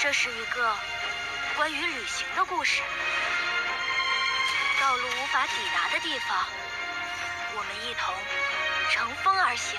这是一个关于旅行的故事。道路无法抵达的地方，我们一同乘风而行。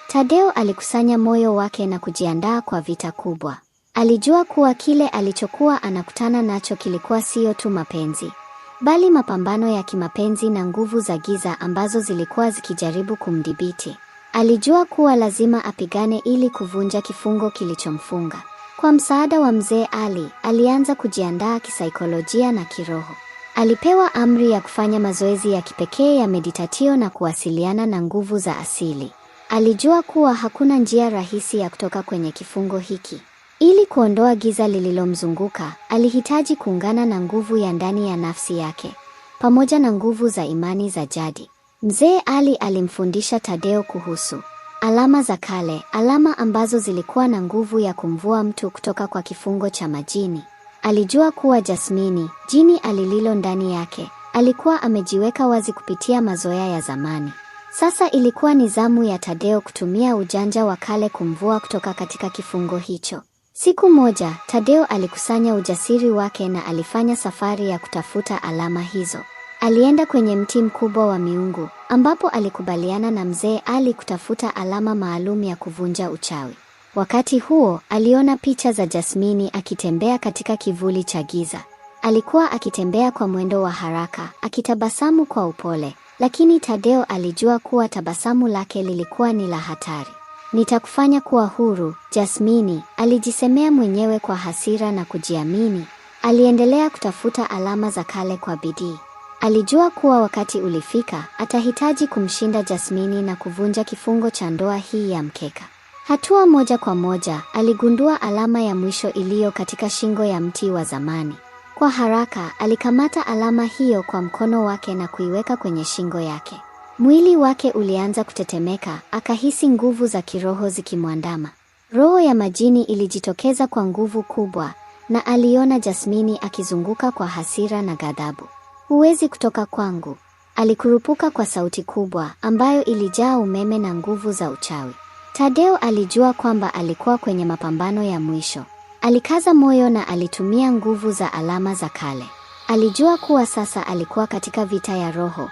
Tadeo alikusanya moyo wake na kujiandaa kwa vita kubwa. Alijua kuwa kile alichokuwa anakutana nacho kilikuwa sio tu mapenzi, bali mapambano ya kimapenzi na nguvu za giza ambazo zilikuwa zikijaribu kumdhibiti. Alijua kuwa lazima apigane ili kuvunja kifungo kilichomfunga. Kwa msaada wa mzee Ali, alianza kujiandaa kisaikolojia na kiroho. Alipewa amri ya kufanya mazoezi ya kipekee ya meditatio na kuwasiliana na nguvu za asili. Alijua kuwa hakuna njia rahisi ya kutoka kwenye kifungo hiki. Ili kuondoa giza lililomzunguka, alihitaji kuungana na nguvu ya ndani ya nafsi yake, pamoja na nguvu za imani za jadi. Mzee Ali alimfundisha Tadeo kuhusu alama za kale, alama ambazo zilikuwa na nguvu ya kumvua mtu kutoka kwa kifungo cha majini. Alijua kuwa Jasmini, jini alililo ndani yake, alikuwa amejiweka wazi kupitia mazoea ya zamani. Sasa ilikuwa ni zamu ya Tadeo kutumia ujanja wa kale kumvua kutoka katika kifungo hicho. Siku moja, Tadeo alikusanya ujasiri wake na alifanya safari ya kutafuta alama hizo. Alienda kwenye mti mkubwa wa miungu, ambapo alikubaliana na mzee Ali kutafuta alama maalum ya kuvunja uchawi. Wakati huo, aliona picha za Jasmini akitembea katika kivuli cha giza. Alikuwa akitembea kwa mwendo wa haraka, akitabasamu kwa upole, lakini Tadeo alijua kuwa tabasamu lake lilikuwa ni la hatari. Nitakufanya kuwa huru, Jasmini, alijisemea mwenyewe kwa hasira na kujiamini. Aliendelea kutafuta alama za kale kwa bidii. Alijua kuwa wakati ulifika, atahitaji kumshinda Jasmini na kuvunja kifungo cha ndoa hii ya mkeka. Hatua moja kwa moja, aligundua alama ya mwisho iliyo katika shingo ya mti wa zamani. Kwa haraka, alikamata alama hiyo kwa mkono wake na kuiweka kwenye shingo yake. Mwili wake ulianza kutetemeka, akahisi nguvu za kiroho zikimwandama. Roho ya majini ilijitokeza kwa nguvu kubwa, na aliona Jasmini akizunguka kwa hasira na ghadhabu. "Huwezi kutoka kwangu," alikurupuka kwa sauti kubwa, ambayo ilijaa umeme na nguvu za uchawi. Tadeo alijua kwamba alikuwa kwenye mapambano ya mwisho. Alikaza moyo na alitumia nguvu za alama za kale. Alijua kuwa sasa alikuwa katika vita ya roho.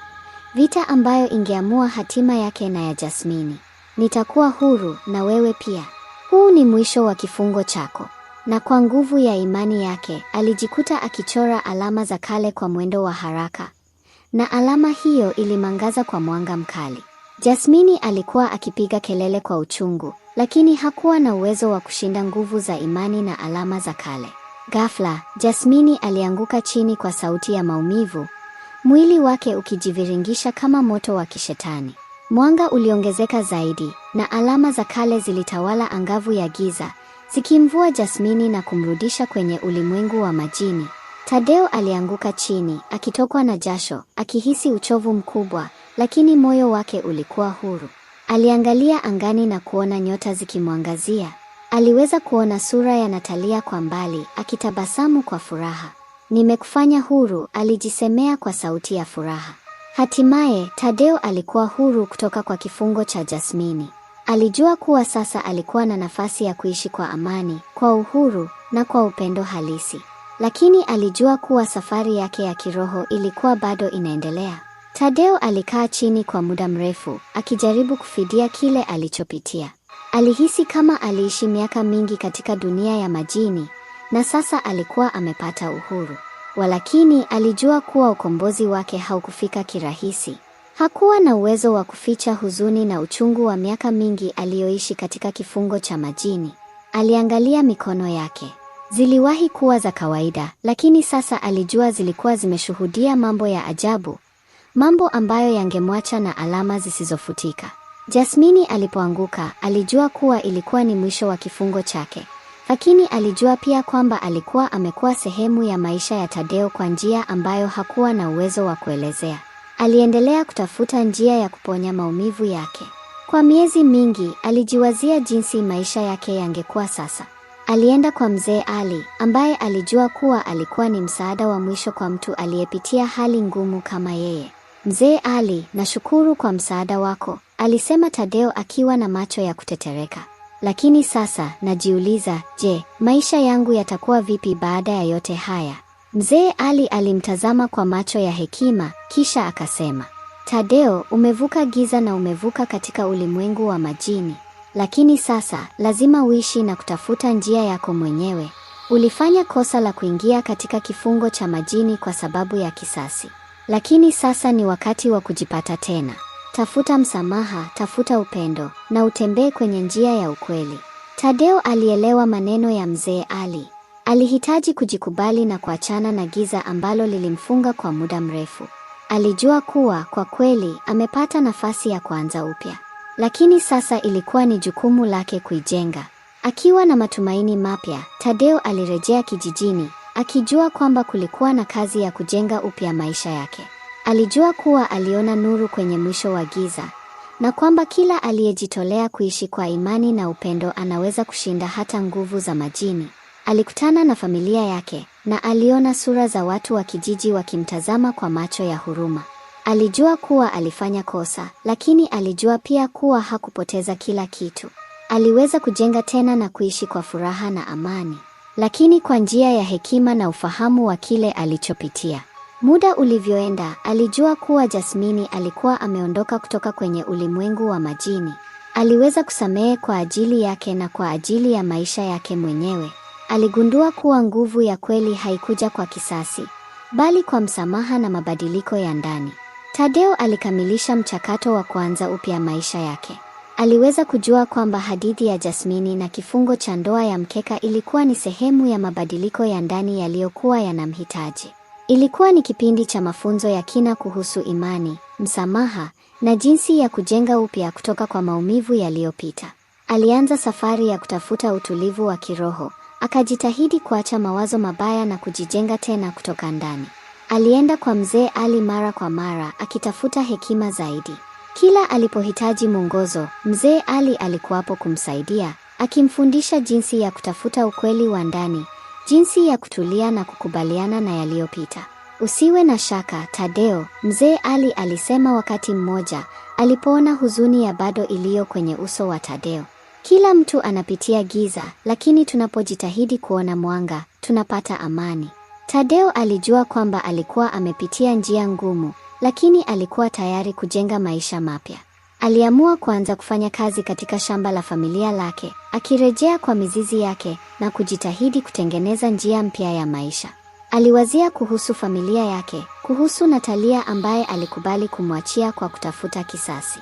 Vita ambayo ingeamua hatima yake na ya Jasmini. "Nitakuwa huru na wewe pia. Huu ni mwisho wa kifungo chako." Na kwa nguvu ya imani yake, alijikuta akichora alama za kale kwa mwendo wa haraka. Na alama hiyo ilimangaza kwa mwanga mkali. Jasmini alikuwa akipiga kelele kwa uchungu, lakini hakuwa na uwezo wa kushinda nguvu za imani na alama za kale. Ghafla, Jasmini alianguka chini kwa sauti ya maumivu, mwili wake ukijiviringisha kama moto wa kishetani. Mwanga uliongezeka zaidi, na alama za kale zilitawala angavu ya giza, zikimvua Jasmini na kumrudisha kwenye ulimwengu wa majini. Tadeo alianguka chini, akitokwa na jasho, akihisi uchovu mkubwa, lakini moyo wake ulikuwa huru. Aliangalia angani na kuona nyota zikimwangazia. Aliweza kuona sura ya Natalia kwa mbali, akitabasamu kwa furaha. "Nimekufanya huru," alijisemea kwa sauti ya furaha. Hatimaye, Tadeo alikuwa huru kutoka kwa kifungo cha Jasmini. Alijua kuwa sasa alikuwa na nafasi ya kuishi kwa amani, kwa uhuru, na kwa upendo halisi. Lakini alijua kuwa safari yake ya kiroho ilikuwa bado inaendelea. Tadeo alikaa chini kwa muda mrefu, akijaribu kufidia kile alichopitia. Alihisi kama aliishi miaka mingi katika dunia ya majini, na sasa alikuwa amepata uhuru. Walakini alijua kuwa ukombozi wake haukufika kirahisi. Hakuwa na uwezo wa kuficha huzuni na uchungu wa miaka mingi aliyoishi katika kifungo cha majini. Aliangalia mikono yake. Ziliwahi kuwa za kawaida, lakini sasa alijua zilikuwa zimeshuhudia mambo ya ajabu. Mambo ambayo yangemwacha na alama zisizofutika. Jasmini alipoanguka, alijua kuwa ilikuwa ni mwisho wa kifungo chake. Lakini alijua pia kwamba alikuwa amekuwa sehemu ya maisha ya Tadeo kwa njia ambayo hakuwa na uwezo wa kuelezea. Aliendelea kutafuta njia ya kuponya maumivu yake. Kwa miezi mingi, alijiwazia jinsi maisha yake yangekuwa sasa. Alienda kwa mzee Ali, ambaye alijua kuwa alikuwa ni msaada wa mwisho kwa mtu aliyepitia hali ngumu kama yeye. Mzee Ali, nashukuru kwa msaada wako, alisema Tadeo akiwa na macho ya kutetereka. Lakini sasa najiuliza, je, maisha yangu yatakuwa vipi baada ya yote haya? Mzee Ali alimtazama kwa macho ya hekima, kisha akasema, Tadeo, umevuka giza na umevuka katika ulimwengu wa majini. Lakini sasa, lazima uishi na kutafuta njia yako mwenyewe. Ulifanya kosa la kuingia katika kifungo cha majini kwa sababu ya kisasi. Lakini sasa ni wakati wa kujipata tena. Tafuta msamaha, tafuta upendo, na utembee kwenye njia ya ukweli. Tadeo alielewa maneno ya mzee Ali. Alihitaji kujikubali na kuachana na giza ambalo lilimfunga kwa muda mrefu. Alijua kuwa kwa kweli amepata nafasi ya kuanza upya. Lakini sasa ilikuwa ni jukumu lake kuijenga. Akiwa na matumaini mapya, Tadeo alirejea kijijini, akijua kwamba kulikuwa na kazi ya kujenga upya maisha yake. Alijua kuwa aliona nuru kwenye mwisho wa giza, na kwamba kila aliyejitolea kuishi kwa imani na upendo anaweza kushinda hata nguvu za majini. Alikutana na familia yake, na aliona sura za watu wa kijiji wakimtazama kwa macho ya huruma. Alijua kuwa alifanya kosa, lakini alijua pia kuwa hakupoteza kila kitu. Aliweza kujenga tena na kuishi kwa furaha na amani, lakini kwa njia ya hekima na ufahamu wa kile alichopitia. Muda ulivyoenda, alijua kuwa Jasmini alikuwa ameondoka kutoka kwenye ulimwengu wa majini. Aliweza kusamehe kwa ajili yake na kwa ajili ya maisha yake mwenyewe. Aligundua kuwa nguvu ya kweli haikuja kwa kisasi, bali kwa msamaha na mabadiliko ya ndani. Tadeo alikamilisha mchakato wa kuanza upya maisha yake. Aliweza kujua kwamba hadithi ya Jasmini na kifungo cha ndoa ya mkeka ilikuwa ni sehemu ya mabadiliko ya ndani yaliyokuwa yanamhitaji. Ilikuwa ni kipindi cha mafunzo ya kina kuhusu imani, msamaha, na jinsi ya kujenga upya kutoka kwa maumivu yaliyopita. Alianza safari ya kutafuta utulivu wa kiroho, akajitahidi kuacha mawazo mabaya na kujijenga tena kutoka ndani. Alienda kwa mzee Ali mara kwa mara, akitafuta hekima zaidi. Kila alipohitaji mwongozo, mzee Ali alikuwapo kumsaidia, akimfundisha jinsi ya kutafuta ukweli wa ndani, jinsi ya kutulia na kukubaliana na yaliyopita. Usiwe na shaka, Tadeo, mzee Ali alisema wakati mmoja, alipoona huzuni ya bado iliyo kwenye uso wa Tadeo. Kila mtu anapitia giza, lakini tunapojitahidi kuona mwanga, tunapata amani. Tadeo alijua kwamba alikuwa amepitia njia ngumu, lakini alikuwa tayari kujenga maisha mapya. Aliamua kuanza kufanya kazi katika shamba la familia lake, akirejea kwa mizizi yake na kujitahidi kutengeneza njia mpya ya maisha. Aliwazia kuhusu familia yake, kuhusu Natalia ambaye alikubali kumwachia kwa kutafuta kisasi.